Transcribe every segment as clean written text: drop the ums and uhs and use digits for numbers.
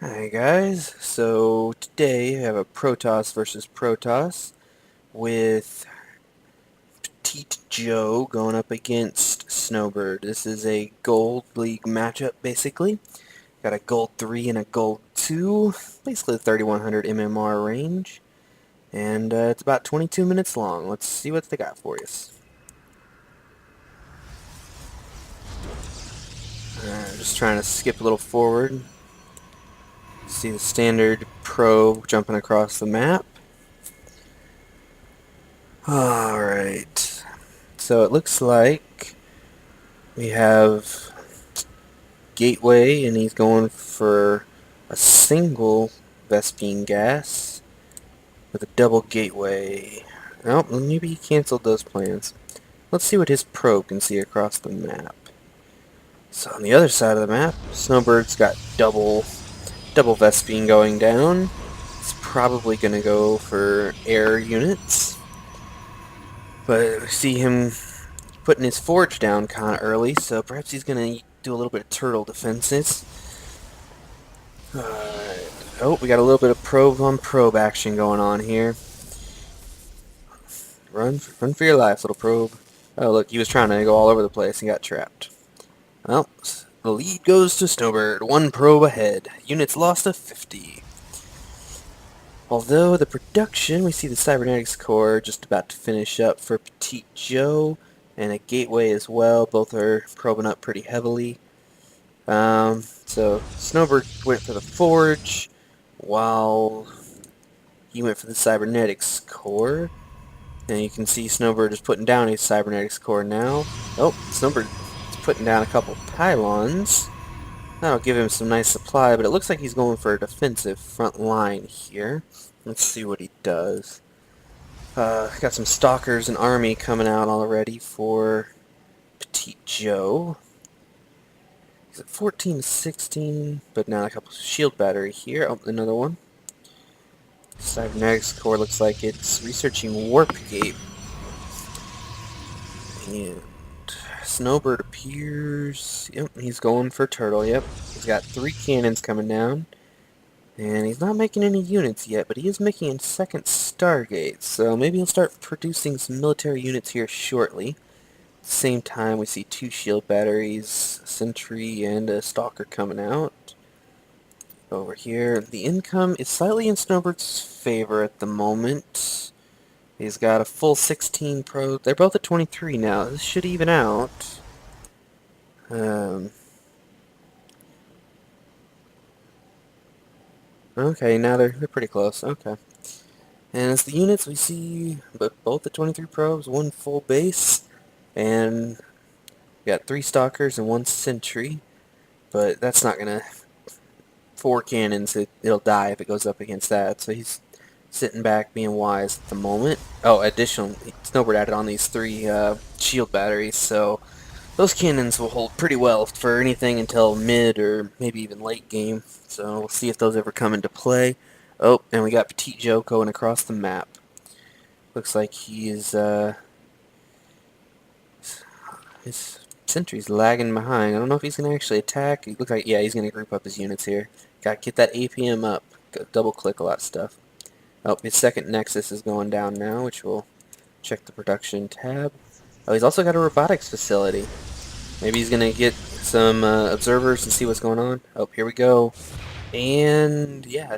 Hi guys, so today I have a Protoss versus Protoss with Petite Joe going up against Snowbird. This is a Gold League matchup basically. Got a Gold 3 and a Gold 2, basically 3100 MMR range, and it's about 22 minutes long. Let's see what they got for us. Just trying to skip a little forward. See the standard probe jumping across the map. Alright. So it looks like we have Gateway, and he's going for a single Vespine gas with a double Gateway. Oh, maybe he canceled those plans. Let's see what his probe can see across the map. So on the other side of the map, Snowbird's got double Vespine going down. He's probably going to go for air units. But we see him putting his forge down kind of early, so perhaps he's going to do a little bit of turtle defenses. Oh, we got a little bit of probe on probe action going on here. Run for your life, little probe. Oh, look, he was trying to go all over the place and got trapped. Well, the lead goes to Snowbird, one probe ahead. Units lost to 50. Although the production, we see the cybernetics core just about to finish up for Petite Joe, and a gateway as well. Both are probing up pretty heavily. So Snowbird went for the forge, while he went for the cybernetics core. And you can see Snowbird is putting down his cybernetics core now. Oh, Snowbird is putting down a couple pylons. That'll give him some nice supply, but it looks like he's going for a defensive front line here. Let's see what he does. Got some stalkers and army coming out already for Petite Joe. He's at 14 to 16, but now a couple shield battery here. Oh, another one. Cybernetics core looks like it's researching Warp Gate. And Snowbird appears. Yep, he's going for Turtle. Yep, he's got 3 cannons coming down. And he's not making any units yet, but he is making a second Stargate. So maybe he'll start producing some military units here shortly. At the same time, we see 2 shield batteries, a sentry, and a stalker coming out. Over here, the income is slightly in Snowbird's favor at the moment. He's got a full 16 pro. They're both at 23 now. This should even out. Okay, now they're pretty close. Okay. And as the units, we see both the 23 probes, 1 full base, and we got 3 stalkers and 1 sentry. But that's not gonna 4 cannons. It'll die if it goes up against that. So he's sitting back, being wise at the moment. Oh, additionally, Snowbird added on these 3 shield batteries, so those cannons will hold pretty well for anything until mid or maybe even late game. So we'll see if those ever come into play. Oh, and we got Petite Joe going across the map. Looks like he is, his sentry's lagging behind. I don't know if he's going to actually attack. It looks like, yeah, he's going to group up his units here. Got to get that APM up. Double click a lot of stuff. Oh, his second Nexus is going down now, which will check the production tab. Oh, he's also got a robotics facility. Maybe he's going to get some observers and see what's going on. Oh, here we go. And, yeah,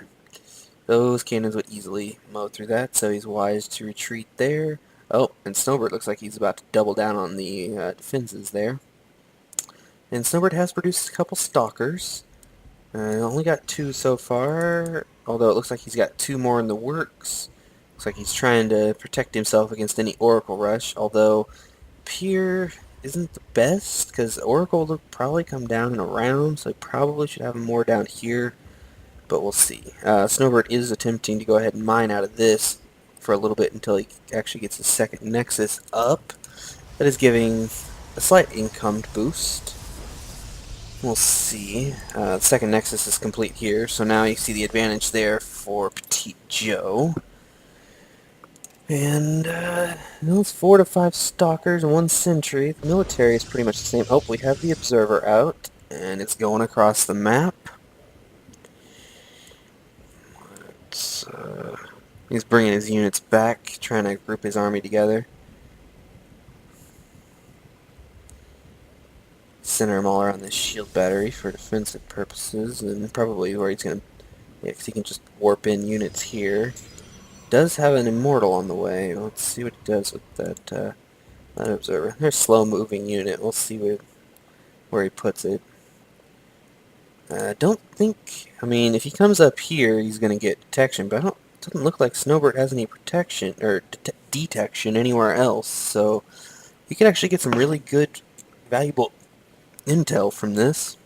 those cannons would easily mow through that, so he's wise to retreat there. Oh, and Snowbird looks like he's about to double down on the defenses there. And Snowbird has produced a couple stalkers. Only got 2 so far, although it looks like he's got 2 more in the works. Looks like he's trying to protect himself against any Oracle rush, although Pier isn't the best, because Oracle will probably come down in a round, so he probably should have more down here, but we'll see. Snowbird is attempting to go ahead and mine out of this for a little bit until he actually gets his second Nexus up. That is giving a slight income boost. We'll see. The second Nexus is complete here, so now you see the advantage there for Petite Joe. And, it's 4 to 5 stalkers and 1 sentry. The military is pretty much the same. Oh, we have the observer out, and it's going across the map. He's bringing his units back, trying to group his army together. Center them all around this shield battery for defensive purposes, and probably where he's going to... Yeah, because he can just warp in units here. Does have an immortal on the way. Let's see what he does with that, that observer. There's a slow-moving unit. We'll see where he puts it. Don't think... I mean, if he comes up here, he's going to get detection, but it doesn't look like Snowbird has any protection, or detection anywhere else, so he could actually get some really good, valuable intel from this.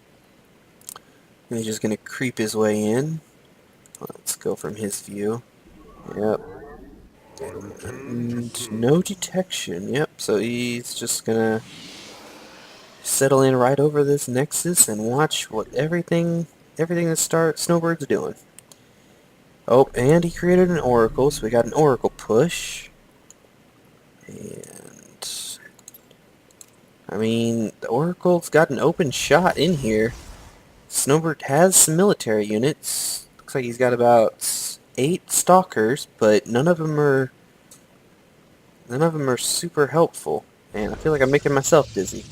And he's just going to creep his way in. Let's go from his view. Yep. And no detection. Yep, so he's just going to settle in right over this nexus and watch what everything that Snowbird's doing. Oh, and he created an oracle, so we got an oracle push. And I mean, the oracle's got an open shot in here. Snowbird has some military units. Looks like he's got about 8 stalkers, but none of them are super helpful. And I feel like I'm making myself dizzy.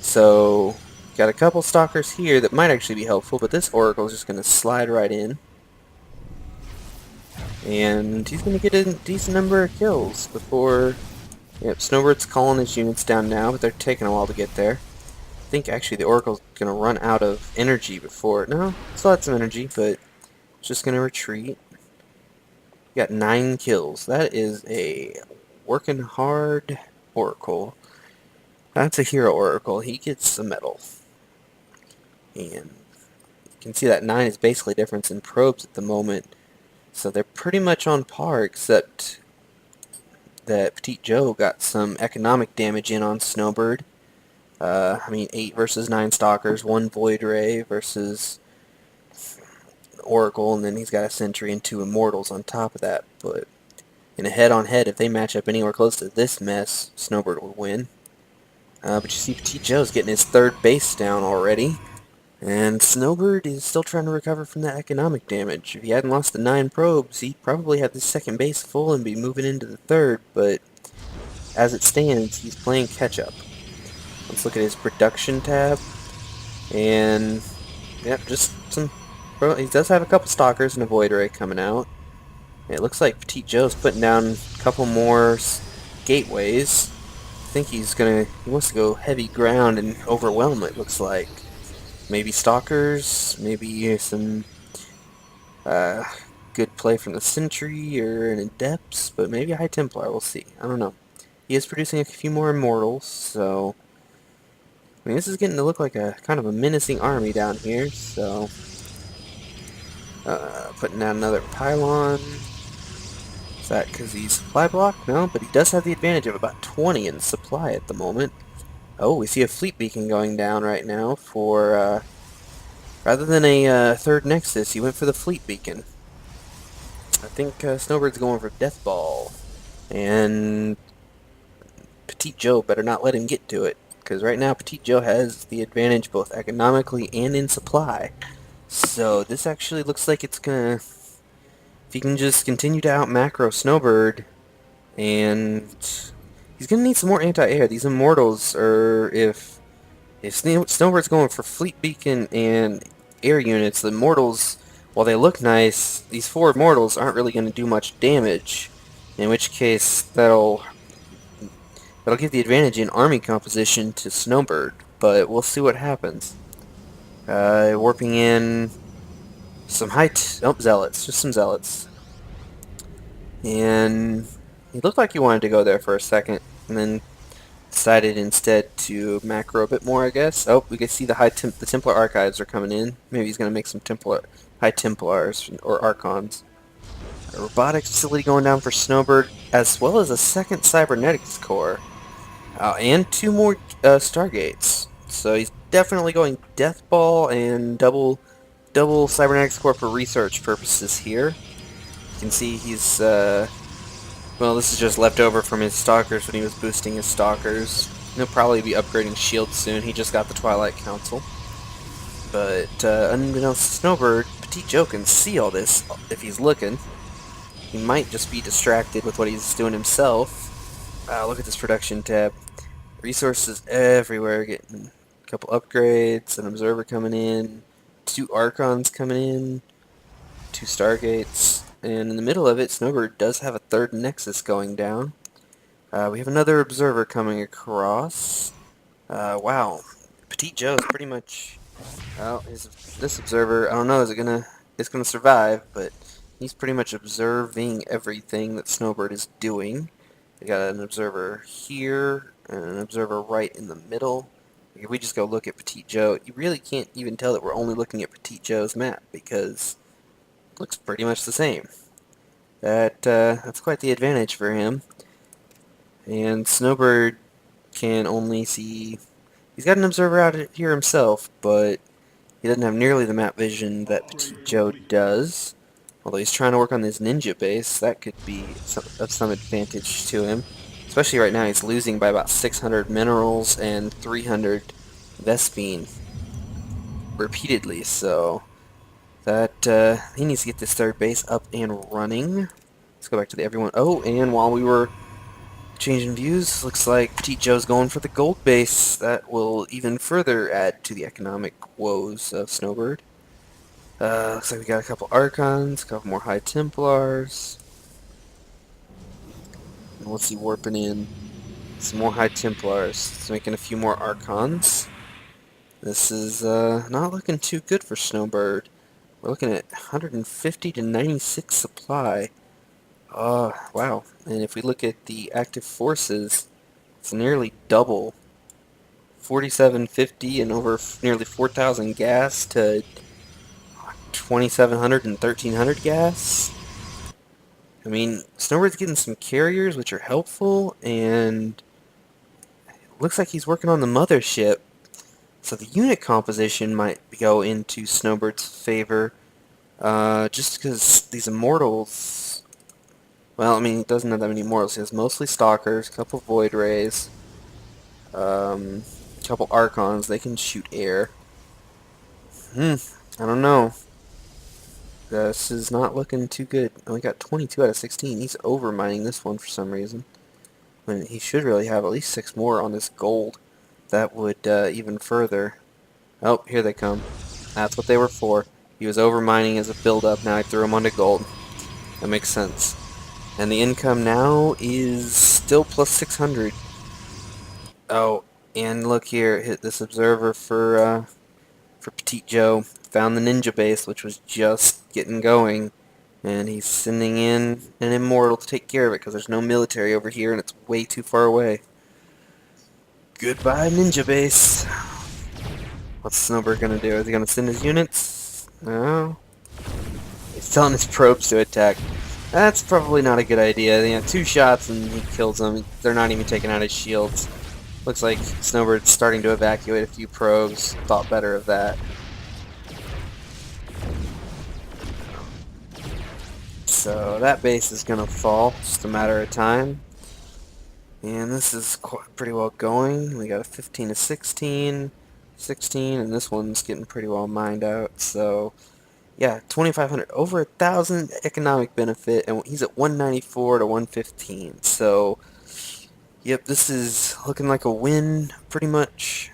So, got a couple stalkers here that might actually be helpful, but this oracle is just going to slide right in. And he's going to get a decent number of kills before... Yep, Snowbird's calling his units down now, but they're taking a while to get there. I think actually the oracle's going to run out of energy before... No, still had some energy, but it's just going to retreat. Got 9 kills. That is a working hard oracle. That's a hero oracle. He gets a medal. And you can see that 9 is basically difference in probes at the moment. So they're pretty much on par, except that Petite Joe got some economic damage in on Snowbird. I mean, 8 versus 9 stalkers, 1 Void Ray versus Oracle, and then he's got a Sentry and 2 Immortals on top of that. But in a head-on-head, if they match up anywhere close to this mess, Snowbird will win. But you see Petite Joe's getting his 3rd base down already. And Snowbird is still trying to recover from that economic damage. If he hadn't lost the 9 probes, he'd probably have the 2nd base full and be moving into the 3rd, but as it stands, he's playing catch-up. Let's look at his production tab. And, yep, just some... He does have a couple stalkers and a Void Ray coming out. It looks like Petite Joe's putting down a couple more gateways. I think he wants to go heavy ground and overwhelm it, looks like. Maybe stalkers, maybe some good play from the Sentry or an Adepts, but maybe a High Templar, we'll see. I don't know. He is producing a few more Immortals, so... I mean, this is getting to look like a kind of a menacing army down here, so... putting down another pylon. Is that because he's supply block? No, but he does have the advantage of about 20 in supply at the moment. Oh, we see a fleet beacon going down right now for, rather than a 3rd Nexus, he went for the fleet beacon. I think Snowbird's going for Death Ball. And Petite Joe better not let him get to it, because right now Petite Joe has the advantage both economically and in supply. So this actually looks like it's gonna... If he can just continue to out-macro Snowbird, and... He's going to need some more anti-air. These Immortals are... If Snowbird's going for Fleet Beacon and air units, the Immortals, while they look nice, these 4 Immortals aren't really going to do much damage. In which case, that'll give the advantage in army composition to Snowbird. But we'll see what happens. Warping in some Zealots. Just some Zealots. And... He looked like he wanted to go there for a second, and then decided instead to macro a bit more, I guess. Oh, we can see the the Templar Archives are coming in. Maybe he's going to make some High Templars or Archons. A robotics facility going down for Snowbird, as well as a 2nd Cybernetics Core. And 2 more Stargates. So he's definitely going Death Ball and double Cybernetics Core for research purposes here. You can see he's... Well, this is just left over from his Stalkers when he was boosting his Stalkers. He'll probably be upgrading shields soon. He just got the Twilight Council. But, unbeknownst to Snowbird, Petite Joe can see all this if he's looking. He might just be distracted with what he's doing himself. Look at this production tab. Resources everywhere. Getting a couple upgrades, an observer coming in, 2 Archons coming in, 2 Stargates, and in the middle of it, Snowbird does have a 3rd Nexus going down. We have another observer coming across. Wow. Petite Joe's pretty much... Well, this observer, I don't know, it's gonna survive, but he's pretty much observing everything that Snowbird is doing. We got an observer here, and an observer right in the middle. If we just go look at Petite Joe, you really can't even tell that we're only looking at Petite Joe's map, because it looks pretty much the same. That's quite the advantage for him. And Snowbird can only see... He's got an observer out here himself, but he doesn't have nearly the map vision that Petite Joe does. Although he's trying to work on his ninja base, that could be of some advantage to him. Especially right now, he's losing by about 600 minerals and 300 Vespine repeatedly, so that he needs to get this 3rd base up and running. Let's go back to the everyone. Oh, and while we were changing views, looks like Petite Joe's going for the gold base. That will even further add to the economic woes of Snowbird. Looks like we got a couple Archons, a couple more High Templars. And what's he warping in? Some more High Templars. He's making a few more Archons. This is not looking too good for Snowbird. We're looking at 150 to 96 supply. Wow. And if we look at the active forces, it's nearly double. 4750 and over nearly 4,000 gas to 2,700 and 1,300 gas. I mean, Snowbird's getting some carriers, which are helpful, and it looks like he's working on the Mothership. So the unit composition might go into Snowbird's favor, just because these Immortals... Well, I mean, he doesn't have that many Immortals. He has mostly Stalkers, a couple Void Rays, a couple Archons. They can shoot air. I don't know. This is not looking too good. Only got 22 out of 16. He's overmining this one for some reason. When he should really have at least 6 more on this gold. That would even further... Oh, here they come. That's what they were for. He was overmining as a build-up. Now I threw him onto gold. That makes sense. And the income now is still plus 600. Oh, and look here. Hit this observer for Petite Joe. Found the ninja base, which was just getting going. And he's sending in an Immortal to take care of it, because there's no military over here, and it's way too far away. Goodbye, ninja base. What's Snowbird gonna do? Is he gonna send his units? No. He's telling his probes to attack. That's probably not a good idea. You know, 2 shots and he kills them. They're not even taking out his shields. Looks like Snowbird's starting to evacuate a few probes. Thought better of that. So that base is gonna fall. Just a matter of time. And this is pretty well going. We got a 15 to 16, 16, and this one's getting pretty well mined out. So yeah, 2,500, over 1,000 economic benefit, and he's at 194 to 115. So, yep, this is looking like a win, pretty much,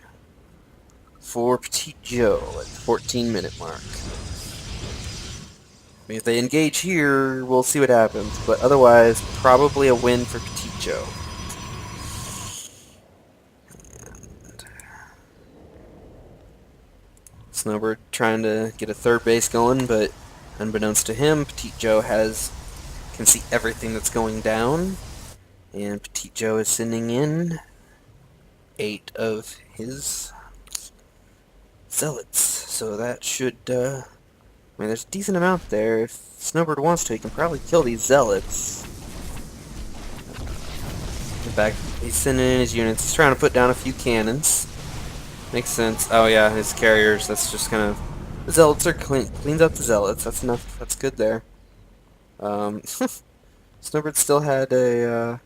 for Petite Joe at the 14-minute mark. I mean, if they engage here, we'll see what happens, but otherwise, probably a win for Petite Joe. Snowbird trying to get a 3rd base going, but unbeknownst to him, Petite Joe can see everything that's going down, and Petite Joe is sending in 8 of his zealots. So that should, I mean, there's a decent amount there. If Snowbird wants to, he can probably kill these zealots. In fact, he's sending in his units. He's trying to put down a few cannons. Makes sense. Oh yeah, his carriers, that's just kind of... The zealots are cleans up the zealots. That's enough. That's good there. Snowbird still had a...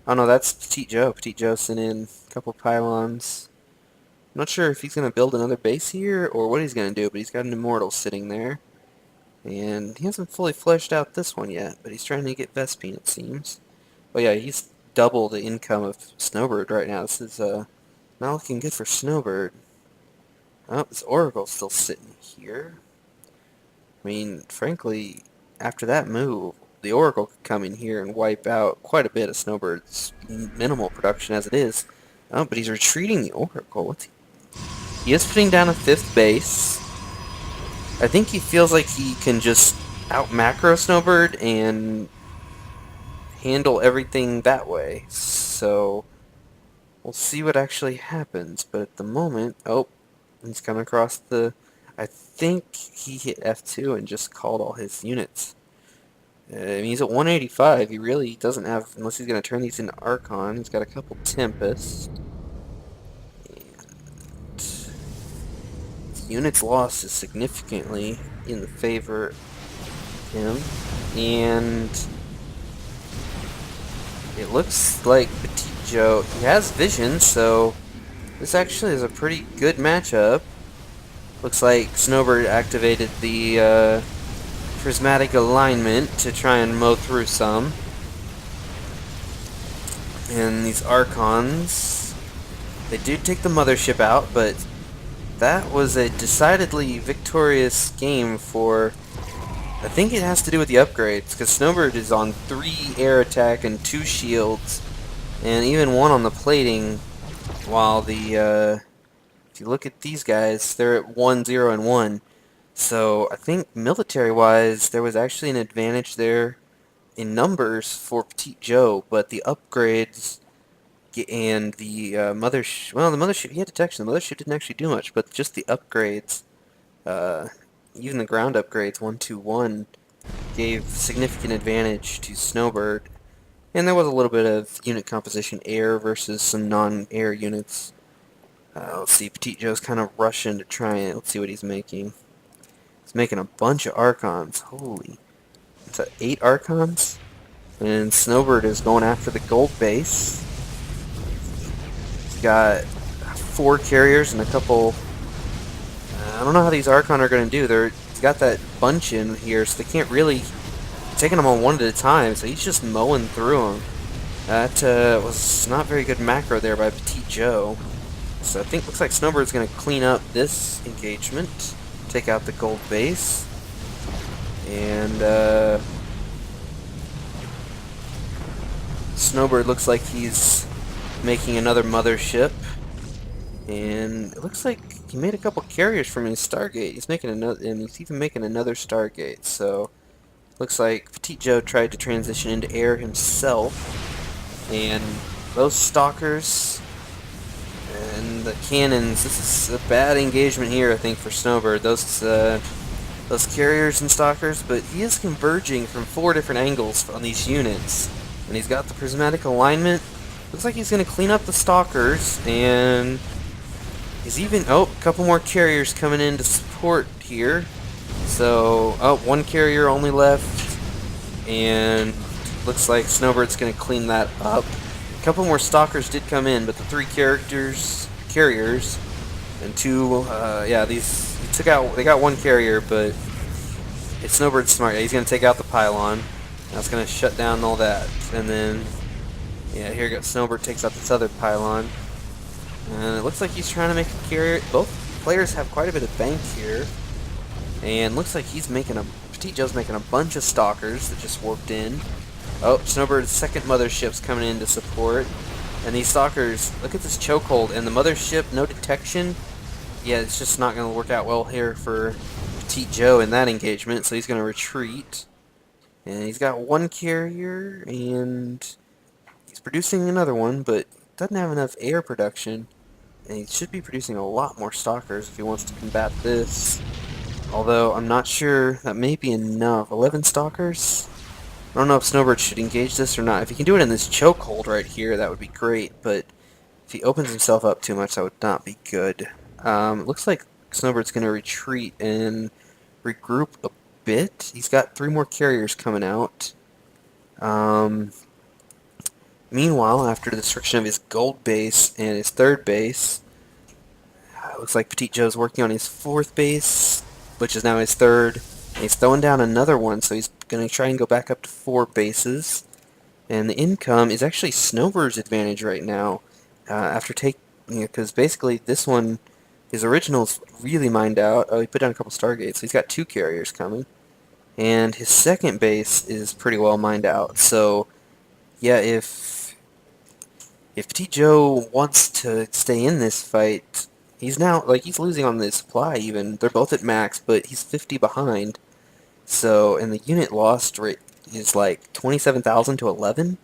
Oh no, that's Petite Joe. Petite Joe sent in a couple pylons. I'm not sure if he's going to build another base here or what he's going to do, but he's got an Immortal sitting there. And he hasn't fully fleshed out this one yet, but he's trying to get Vespine, it seems. Oh yeah, he's double the income of Snowbird right now. This is not looking good for Snowbird. Oh, this Oracle's still sitting here. I mean, frankly, after that move, the Oracle could come in here and wipe out quite a bit of Snowbird's minimal production as it is. Oh, but he's retreating the Oracle. He is putting down a 5th base. I think he feels like he can just out-macro Snowbird and handle everything that way. So, we'll see what actually happens. But at the moment, oh, he's coming across the... I think he hit F2 and just called all his units. I mean, he's at 185. He really doesn't have, unless he's going to turn these into Archon. He's got a couple Tempests. And his units lost is significantly in the favor of him. And it looks like Petit Joe, he has vision, so this actually is a pretty good matchup. Looks like Snowbird activated the prismatic alignment to try and mow through some. And these Archons, they do take the Mothership out, but that was a decidedly victorious game for... I think it has to do with the upgrades, because Snowbird is on 3 air attack and 2 shields, and even 1 on the plating, while the, if you look at these guys, they're at 1, 0, and 1. So I think military-wise, there was actually an advantage there in numbers for Petit Joe, but the upgrades and the Mothership, well, the Mothership, he had detection. The Mothership didn't actually do much, but just the upgrades, even the ground upgrades, 1, 2, 1, gave significant advantage to Snowbird. And there was a little bit of unit composition, air versus some non-air units. Let's see, Petit Joe's kind of rushing to try and, let's see what he's making. He's making a bunch of Archons. Holy. It's 8 Archons. And Snowbird is going after the gold base. He's got 4 carriers and a couple... I don't know how these Archon are going to do. He's got that bunch in here, so they can't really... taking them on one at a time, so he's just mowing through them. That was not very good macro there by Petit Joe. So I think looks like Snowbird's going to clean up this engagement. Take out the gold base. And Snowbird looks like he's making another Mothership. And it looks like he made a couple carriers from his Stargate. He's making another, and he's even making another Stargate. So looks like Petit Joe tried to transition into air himself. And those Stalkers and the cannons, this is a bad engagement here, I think, for Snowbird. Those carriers and Stalkers, but he is converging from 4 different angles on these units. And he's got the prismatic alignment. Looks like he's going to clean up the Stalkers, and he's even... oh, a couple more carriers coming in to support here. So, oh, 1 carrier only left, and looks like Snowbird's going to clean that up. A couple more Stalkers did come in, but the 3 carriers, and 2, yeah, these, they got 1 carrier, but it's Snowbird's smart. Yeah, he's going to take out the pylon. That's going to shut down all that, and then, yeah, here goes Snowbird takes out this other pylon, and it looks like he's trying to make a carrier. Both players have quite a bit of bank here, and looks like he's making Petit Joe's making a bunch of Stalkers that just warped in. Oh, Snowbird's second Mothership's coming in to support. And these Stalkers, look at this chokehold. And the Mothership, no detection. Yeah, it's just not going to work out well here for Petit Joe in that engagement. So he's going to retreat. And he's got 1 carrier, and he's producing another one, but doesn't have enough air production. And he should be producing a lot more Stalkers if he wants to combat this. Although, I'm not sure that may be enough. 11 Stalkers? I don't know if Snowbird should engage this or not. If he can do it in this chokehold right here, that would be great, but if he opens himself up too much, that would not be good. It looks like Snowbird's going to retreat and regroup a bit. He's got 3 more carriers coming out. Meanwhile, after the destruction of his gold base and his 3rd base, it looks like Petit Joe's working on his 4th base, which is now his 3rd. He's throwing down another one, so he's going to try and go back up to 4 bases. And the income is actually Snowbird's advantage right now. After because basically this one, his original's really mined out. Oh, he put down a couple Stargates, so he's got 2 carriers coming. And his second base is pretty well mined out. So, yeah, if Petit Joe wants to stay in this fight, he's losing on the supply even. They're both at max, but he's 50 behind. So, and the unit lost rate is like 27,000 to 11.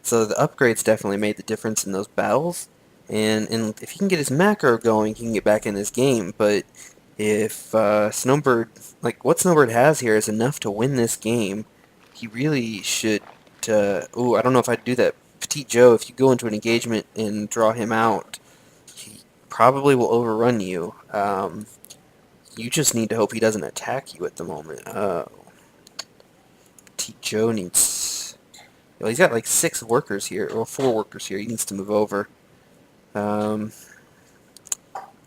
So the upgrades definitely made the difference in those battles. And if he can get his macro going, he can get back in this game. But if Snowbird, like what Snowbird has here is enough to win this game, he really should. Ooh, I don't know if I'd do that. Petit Joe, if you go into an engagement and draw him out, he probably will overrun you. You just need to hope he doesn't attack you at the moment. Petit Joe needs... Well, he's got like 6 workers here, or 4 workers here. He needs to move over. Could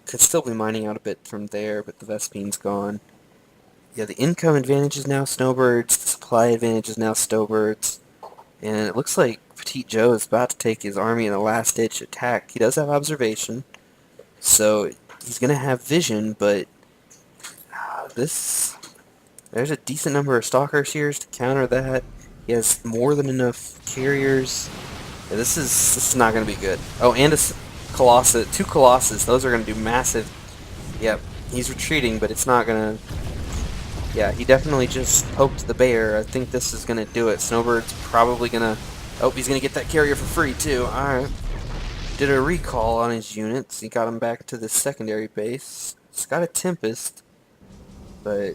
still be mining out a bit from there, but the Vespine's gone. Yeah, the income advantage is now Snowbird's. The supply advantage is now Snowbird's. And it looks like Petit Joe is about to take his army in a last-ditch attack. He does have observation, so he's going to have vision, but there's a decent number of Stalkers here to counter that. He has more than enough carriers. Yeah, this is not going to be good. Oh, and a Colossus, 2 Colossus. Those are going to do massive. Yep, he's retreating, but it's not going to... Yeah, he definitely just poked the bear. I think this is going to do it. Snowbird's probably going to... Oh, he's going to get that carrier for free, too. Alright. Did a recall on his units. He got him back to the secondary base. He's got a Tempest, but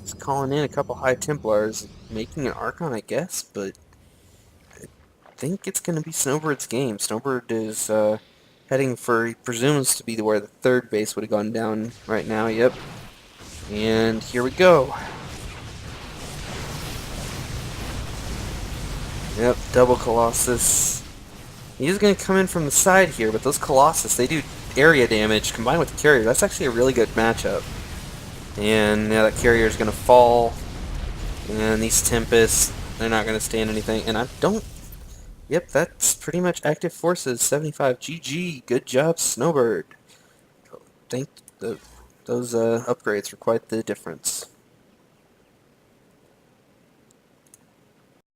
he's calling in a couple High Templars, making an Archon, I guess, but I think it's going to be Snowbird's game. Snowbird is heading for, he presumes to be where the 3rd base would have gone down right now, yep. And here we go. Yep, double Colossus. He's going to come in from the side here, but those Colossus, they do area damage combined with the carrier. That's actually a really good matchup. And yeah, that carrier is going to fall. And these Tempests, they're not going to stand anything. And I don't... Yep, that's pretty much active forces. 75 GG. Good job, Snowbird. Thank those upgrades were quite the difference.